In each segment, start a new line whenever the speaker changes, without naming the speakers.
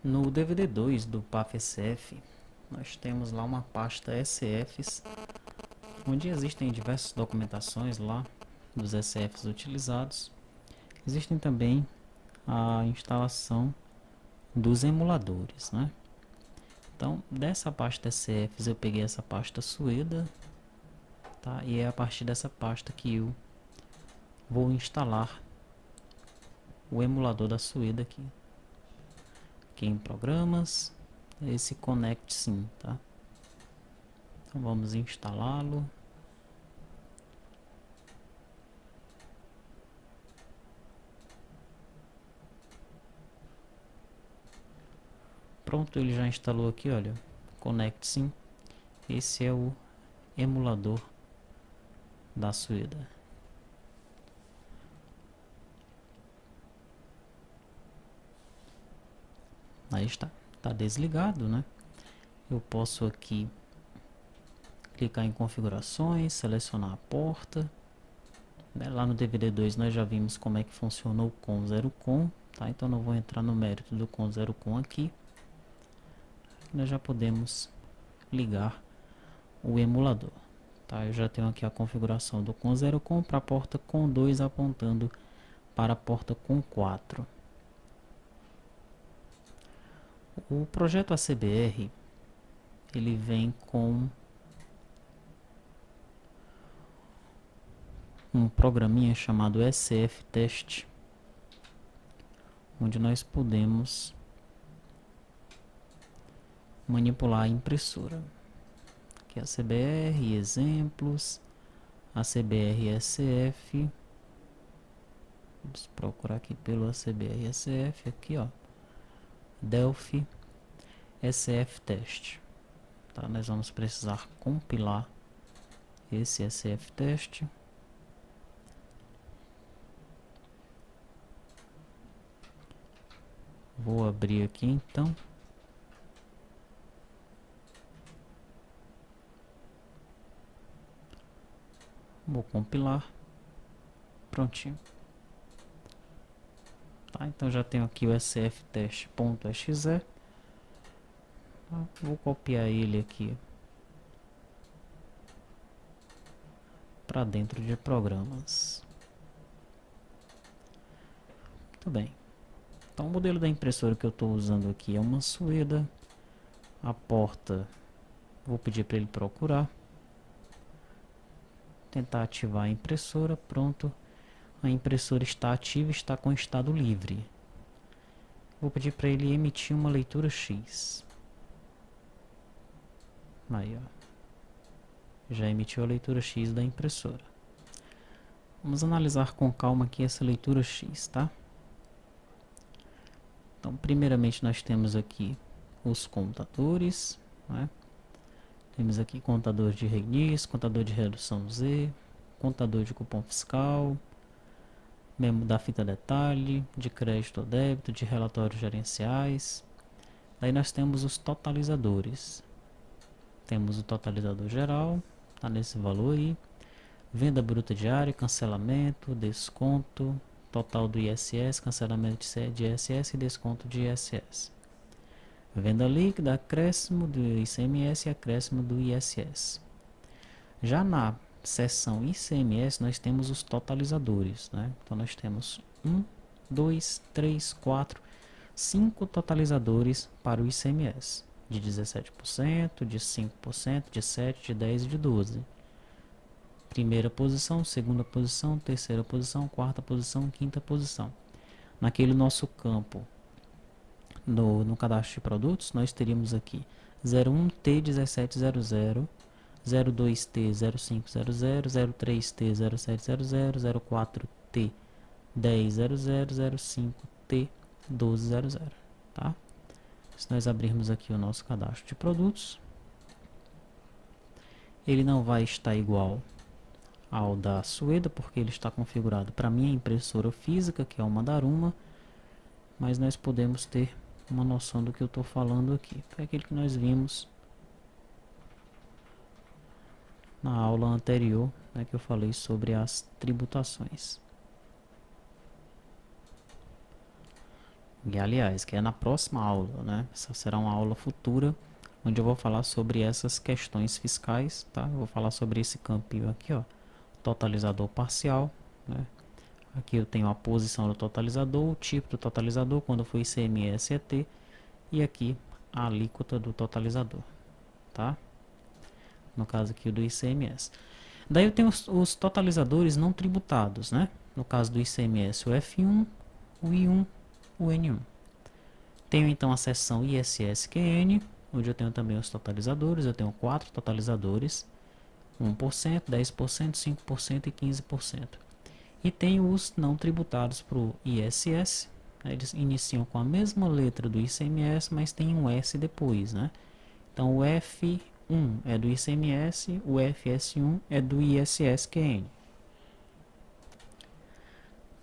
No DVD2 do PAF SF, nós temos lá uma pasta SFs, onde existem diversas documentações lá dos SFs utilizados. Existem também a instalação dos emuladores, né? Então, dessa pasta SFs eu peguei essa pasta Sueda, tá? E é a partir dessa pasta que eu vou instalar o emulador da Sueda aqui. Aqui em programas, esse Connect Sim, tá? Então vamos instalá-lo. Pronto, ele já instalou aqui, olha, Connect Sim. Esse é o emulador da Sueda. Aí está desligado, né? Eu posso aqui clicar em configurações, selecionar a porta, né? Lá no DVD2 nós já vimos como é que funciona o COM 0 COM, tá? Então não vou entrar no mérito do COM 0 COM aqui. Nós já podemos ligar o emulador, tá? Eu já tenho aqui a configuração do COM 0 COM para a porta COM 2 apontando para a porta COM 4. O projeto ACBR ele vem com um programinha chamado SF Test, onde nós podemos manipular a impressora. Aqui é a CBR, exemplos, a CBR SF. Vamos procurar aqui pelo ACBR SF, aqui ó, Delphi SF Test. Tá? Nós vamos precisar compilar esse SF Test. Vou abrir aqui então. Vou compilar. Prontinho. Tá, então já tenho aqui o sftest.exe. Tá, vou copiar ele aqui para dentro de programas. Muito bem. Então o modelo da impressora que eu estou usando aqui é uma Sueda. A porta, vou pedir para ele procurar. Tentar ativar a impressora, pronto. A impressora está ativa, está com estado livre. Vou pedir para ele emitir uma leitura X. Aí, ó. Já emitiu a leitura X da impressora. Vamos analisar com calma aqui essa leitura X, tá? Então, primeiramente nós temos aqui os contadores, né? Temos aqui contador de reinício, contador de redução Z, contador de cupom fiscal, memo da fita detalhe, de crédito ou débito, de relatórios gerenciais. Aí nós temos os totalizadores. Temos o totalizador geral, tá nesse valor aí. Venda bruta diária, cancelamento, desconto, total do ISS, cancelamento de ISS e desconto de ISS. Venda líquida, acréscimo do ICMS e acréscimo do ISS. Já na seção ICMS nós temos os totalizadores, né? Então nós temos 1, 2, 3, 4, 5 totalizadores para o ICMS. De 17%, de 5%, de 7%, de 10% e de 12%. Primeira posição, segunda posição, terceira posição, quarta posição, quinta posição. Naquele nosso campo, no cadastro de produtos, nós teríamos aqui 01T1700, 02T0500, 03T0700, 04T1000, 05T1200, tá? Se nós abrirmos aqui o nosso cadastro de produtos, ele não vai estar igual ao da Sueda, porque ele está configurado para minha impressora física, que é uma Daruma, mas nós podemos ter uma noção do que eu estou falando aqui. Foi aquele que nós vimos na aula anterior, né, que eu falei sobre as tributações. E, aliás, que é na próxima aula, né? Essa será uma aula futura, onde eu vou falar sobre essas questões fiscais, tá? Eu vou falar sobre esse campinho aqui, ó, totalizador parcial, né? Aqui eu tenho a posição do totalizador, o tipo do totalizador, quando for ICMS e ET, e aqui a alíquota do totalizador, tá? No caso aqui do ICMS. Daí eu tenho os totalizadores não tributados, né? No caso do ICMS, o F1, o I1, o N1. Tenho então a seção ISSQN, onde eu tenho também os totalizadores. Eu tenho 4 totalizadores: 1%, 10%, 5% e 15%. E tenho os não tributados para o ISS. Eles iniciam com a mesma letra do ICMS, mas tem um S depois, né? Então o F1 é do ICMS, o FS1 é do ISSQN.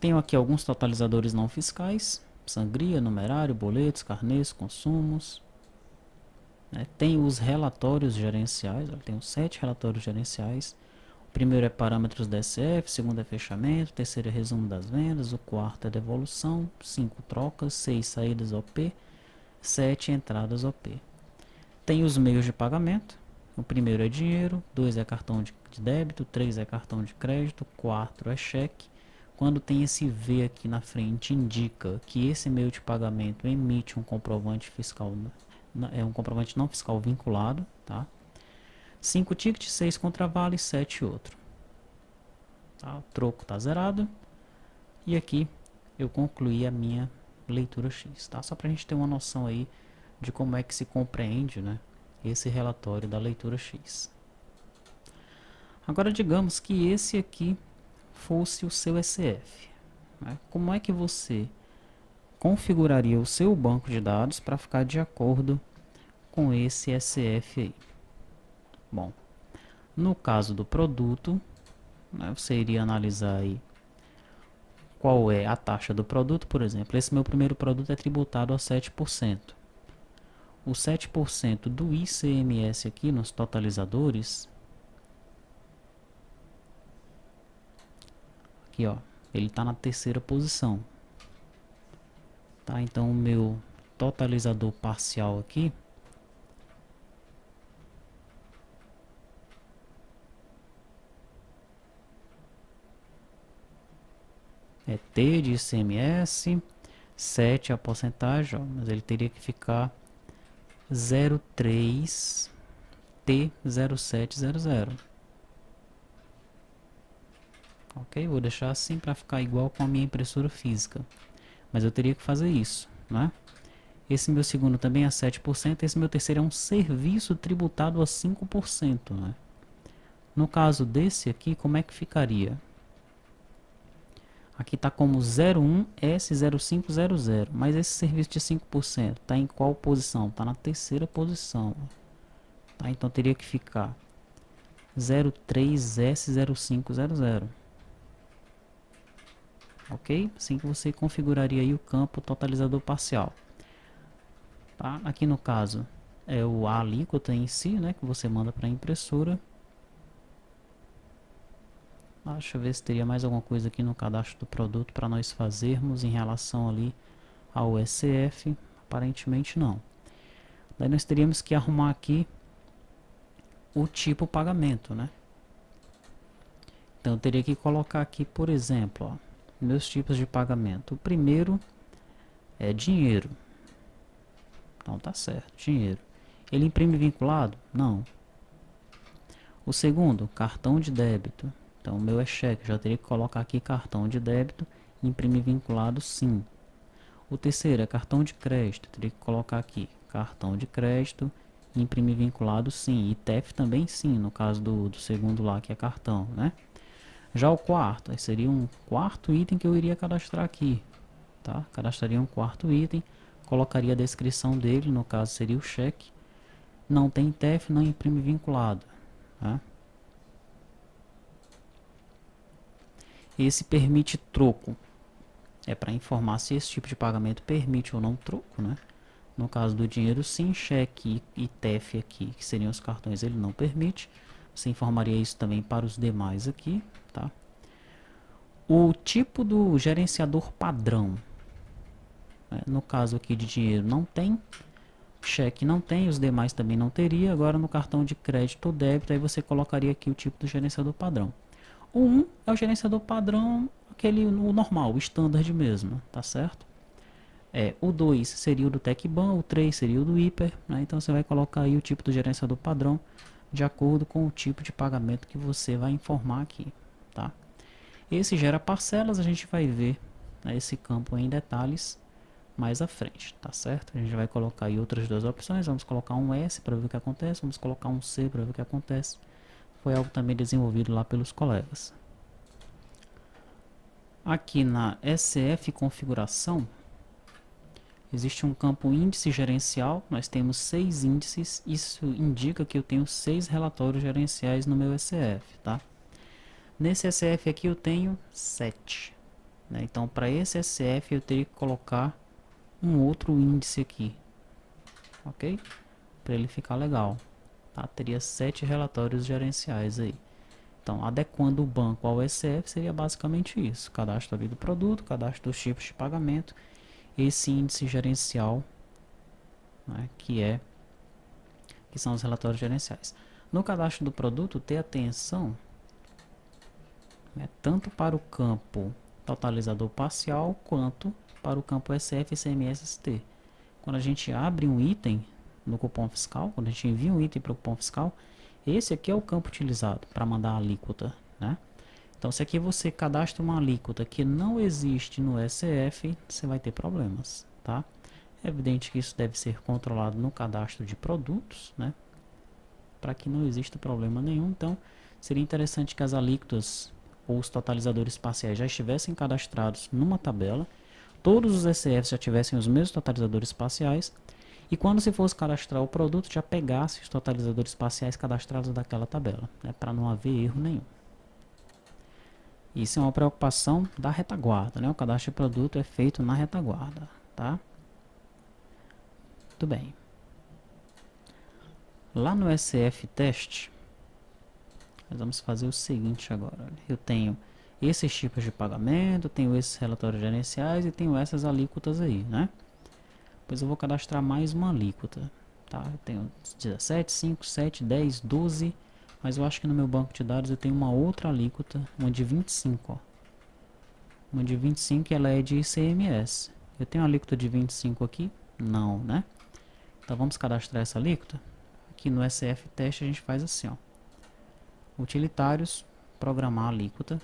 Tenho aqui alguns totalizadores não fiscais: sangria, numerário, boletos, carnês, consumos. Tem os relatórios gerenciais, tem os 7 relatórios gerenciais. O primeiro é parâmetros DSF, o segundo é fechamento, o terceiro é resumo das vendas, o quarto é devolução, 5 trocas, 6 saídas OP, 7 entradas OP. Tem os meios de pagamento. O primeiro é dinheiro, 2 é cartão de débito, 3 é cartão de crédito, 4 é cheque. Quando tem esse V aqui na frente, indica que esse meio de pagamento emite um comprovante fiscal, é um comprovante não fiscal vinculado, tá? 5 tickets, 6 contravale, 7 outro. Tá? O troco está zerado. E aqui eu concluí a minha leitura X, tá? Só para a gente ter uma noção aí de como é que se compreende, né, esse relatório da leitura X. Agora digamos que esse aqui fosse o seu SF, né? Como é que você configuraria o seu banco de dados para ficar de acordo com esse SF aí? Bom, no caso do produto, né, você iria analisar aí qual é a taxa do produto. Por exemplo, esse meu primeiro produto é tributado a 7%. O 7% do ICMS aqui nos totalizadores, aqui ó, ele está na terceira posição. Tá? Então o meu totalizador parcial aqui é T de ICMS, 7 a porcentagem, ó, mas ele teria que ficar 03 T0700. Ok? Vou deixar assim para ficar igual com a minha impressora física. Mas eu teria que fazer isso, né? Esse meu segundo também é 7%. Esse meu terceiro é um serviço tributado a 5%, né? No caso desse aqui, como é que ficaria? Aqui está como 01S0500, mas esse serviço de 5% está em qual posição? Está na terceira posição. Tá? Então teria que ficar 03S0500. Ok? Assim que você configuraria aí o campo totalizador parcial. Tá? Aqui no caso é a alíquota em si, né, que você manda para a impressora. Deixa eu ver se teria mais alguma coisa aqui no cadastro do produto para nós fazermos em relação ali ao SF. Aparentemente não. Daí nós teríamos que arrumar aqui o tipo pagamento, né? Então eu teria que colocar aqui, por exemplo, ó, meus tipos de pagamento. O primeiro é dinheiro. Então tá certo, dinheiro. Ele imprime vinculado? Não. O segundo, cartão de débito. Então o meu é cheque, já teria que colocar aqui cartão de débito, imprimir vinculado sim. O terceiro é cartão de crédito, teria que colocar aqui cartão de crédito, imprimir vinculado sim. E TEF também sim, no caso do segundo lá que é cartão, né? Já o quarto, aí seria um quarto item que eu iria cadastrar aqui, tá? Cadastraria um quarto item, colocaria a descrição dele, no caso seria o cheque. Não tem TEF, não imprime vinculado, tá? Esse permite troco, é para informar se esse tipo de pagamento permite ou não troco, né? No caso do dinheiro, sim, cheque e TEF aqui, que seriam os cartões, ele não permite. Você informaria isso também para os demais aqui, tá? O tipo do gerenciador padrão, né? No caso aqui de dinheiro não tem, cheque não tem, os demais também não teria. Agora no cartão de crédito ou débito, aí você colocaria aqui o tipo do gerenciador padrão. O 1 é o gerenciador padrão, aquele o normal, o standard mesmo, tá certo? O 2 seria o do TecBan, o 3 seria o do Hiper, né? Então você vai colocar aí o tipo do gerenciador padrão de acordo com o tipo de pagamento que você vai informar aqui, tá? Esse gera parcelas, a gente vai ver, né, esse campo em detalhes mais à frente, tá certo? A gente vai colocar aí outras duas opções, vamos colocar um S para ver o que acontece, vamos colocar um C para ver o que acontece. Foi algo também desenvolvido lá pelos colegas. Aqui na SF configuração, existe um campo índice gerencial, nós temos 6 índices, isso indica que eu tenho 6 relatórios gerenciais no meu SF, tá? Nesse SF aqui eu tenho 7, né? Então para esse SF eu teria que colocar um outro índice aqui, ok? Para ele ficar legal, tá? Teria 7 relatórios gerenciais aí. Então, adequando o banco ao SF seria basicamente isso: cadastro ali do produto, cadastro dos tipos de pagamento, esse índice gerencial, né, que são os relatórios gerenciais. No cadastro do produto, ter atenção, né, tanto para o campo totalizador parcial quanto para o campo SF e CMSST. Quando a gente abre um item no cupom fiscal, quando a gente envia um item para o cupom fiscal, esse aqui é o campo utilizado para mandar a alíquota, né? Então, se aqui você cadastra uma alíquota que não existe no SF, você vai ter problemas, tá? É evidente que isso deve ser controlado no cadastro de produtos, né? Para que não exista problema nenhum. Então, seria interessante que as alíquotas ou os totalizadores parciais já estivessem cadastrados numa tabela, todos os SFs já tivessem os mesmos totalizadores parciais, e quando se fosse cadastrar o produto, já pegasse os totalizadores parciais cadastrados daquela tabela, né? Para não haver erro nenhum. Isso é uma preocupação da retaguarda, né? O cadastro de produto é feito na retaguarda, tá? Muito bem. Lá no SF Teste, nós vamos fazer o seguinte agora. Eu tenho esses tipos de pagamento, tenho esses relatórios gerenciais e tenho essas alíquotas aí, né? Pois eu vou cadastrar mais uma alíquota, tá? Eu tenho 17, 5, 7, 10, 12, mas eu acho que no meu banco de dados eu tenho uma outra alíquota, uma de 25, ó. Uma de 25 ela é de ICMS. Eu tenho a alíquota de 25 aqui? Não, né? Então vamos cadastrar essa alíquota. Aqui no SF Teste a gente faz assim, ó. Utilitários, programar a alíquota.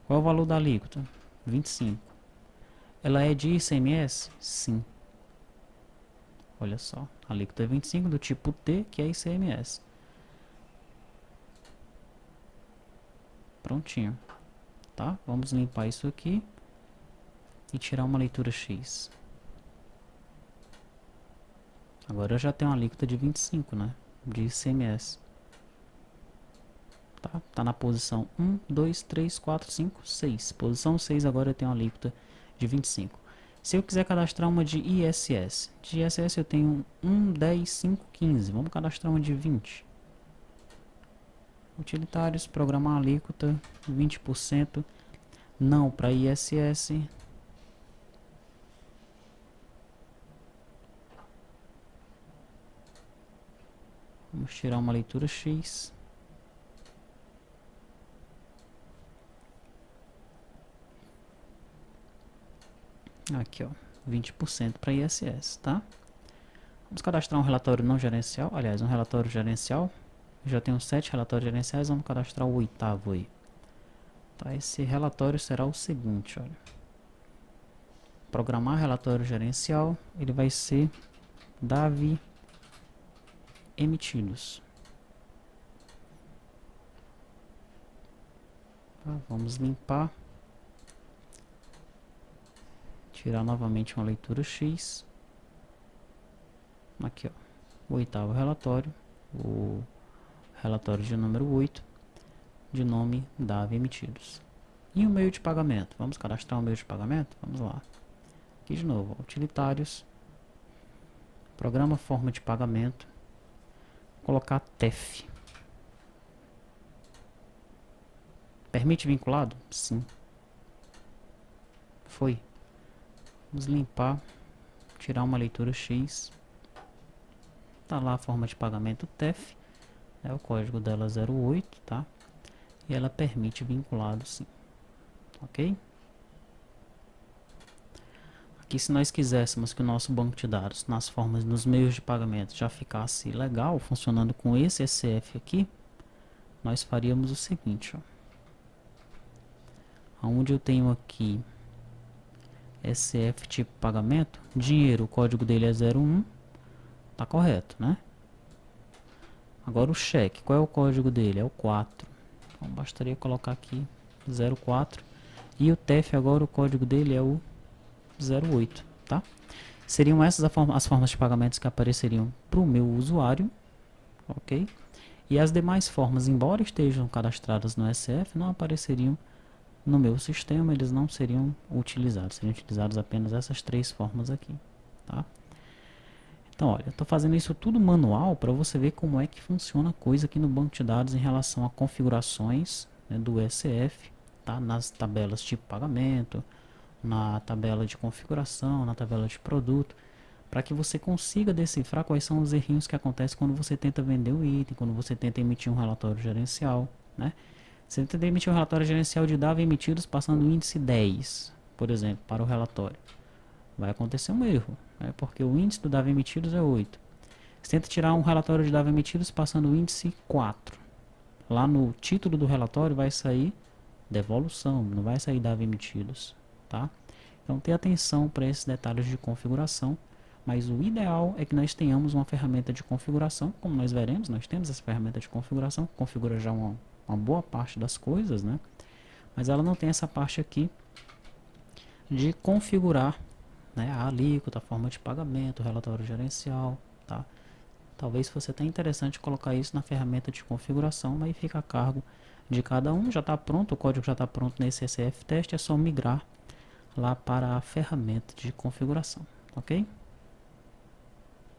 Qual é o valor da alíquota? 25. Ela é de ICMS? Sim. Olha só, a alíquota é 25 do tipo T, que é ICMS. Prontinho, tá? Vamos limpar isso aqui e tirar uma leitura X. Agora eu já tenho uma alíquota de 25, né? De ICMS. Tá na posição 1, 2, 3, 4, 5, 6. Posição 6 agora eu tenho uma alíquota de 25. Se eu quiser cadastrar uma de ISS. De ISS eu tenho 1, 10, 5, 15. Vamos cadastrar uma de 20. Utilitários, programar alíquota 20%. Não para ISS. Vamos tirar uma leitura X. Aqui, ó, 20% para ISS, tá? Vamos cadastrar um relatório não gerencial, aliás, um relatório gerencial. Eu já tenho 7 relatórios gerenciais, vamos cadastrar o 8º aí. Tá, esse relatório será o seguinte, olha. Programar relatório gerencial, ele vai ser DAV emitidos. Tá, vamos limpar. Tirar novamente uma leitura X. Aqui, ó, o 8º relatório, o relatório de número 8, de nome DAV emitidos. E o meio de pagamento? Vamos cadastrar o meio de pagamento? Vamos lá. Aqui de novo, ó, utilitários, programa forma de pagamento, colocar TEF. Permite vinculado? Sim. Foi. Vamos limpar, tirar uma leitura X. Tá lá a forma de pagamento TEF, o código dela 08, tá? E ela permite vinculado sim, ok? Aqui, se nós quiséssemos que o nosso banco de dados nas formas, nos meios de pagamento já ficasse legal, funcionando com esse SF aqui, nós faríamos o seguinte, ó. Onde eu tenho aqui SF tipo pagamento, dinheiro, o código dele é 01, tá correto, né? Agora o cheque, qual é o código dele? É o 4. Então bastaria colocar aqui 04. E o TEF agora, o código dele é o 08, tá? Seriam essas as formas de pagamentos que apareceriam para o meu usuário, ok? E as demais formas, embora estejam cadastradas no SF, não apareceriam no meu sistema, eles não seriam utilizados. Seriam utilizados apenas essas três formas aqui, tá? Então, olha, eu estou fazendo isso tudo manual para você ver como é que funciona a coisa aqui no banco de dados em relação a configurações, né, do SF, tá? Nas tabelas tipo pagamento, na tabela de configuração, na tabela de produto, para que você consiga decifrar quais são os errinhos que acontecem quando você tenta vender o item, quando você tenta emitir um relatório gerencial, né? Você tenta emitir um relatório gerencial de dados emitidos passando o índice 10, por exemplo, para o relatório. Vai acontecer um erro, né? Porque o índice do DAV emitidos é 8. Você tenta tirar um relatório de DAV emitidos passando o índice 4. Lá no título do relatório vai sair devolução, não vai sair DAV emitidos, tá? Então, tenha atenção para esses detalhes de configuração, mas o ideal é que nós tenhamos uma ferramenta de configuração, como nós veremos, nós temos essa ferramenta de configuração, que configura já uma boa parte das coisas, né? Mas ela não tem essa parte aqui de configurar, né, a alíquota, a forma de pagamento, o relatório gerencial, tá? Talvez fosse até interessante colocar isso na ferramenta de configuração, mas fica a cargo de cada um. Já está pronto, o código já está pronto nesse SF teste, é só migrar lá para a ferramenta de configuração, ok?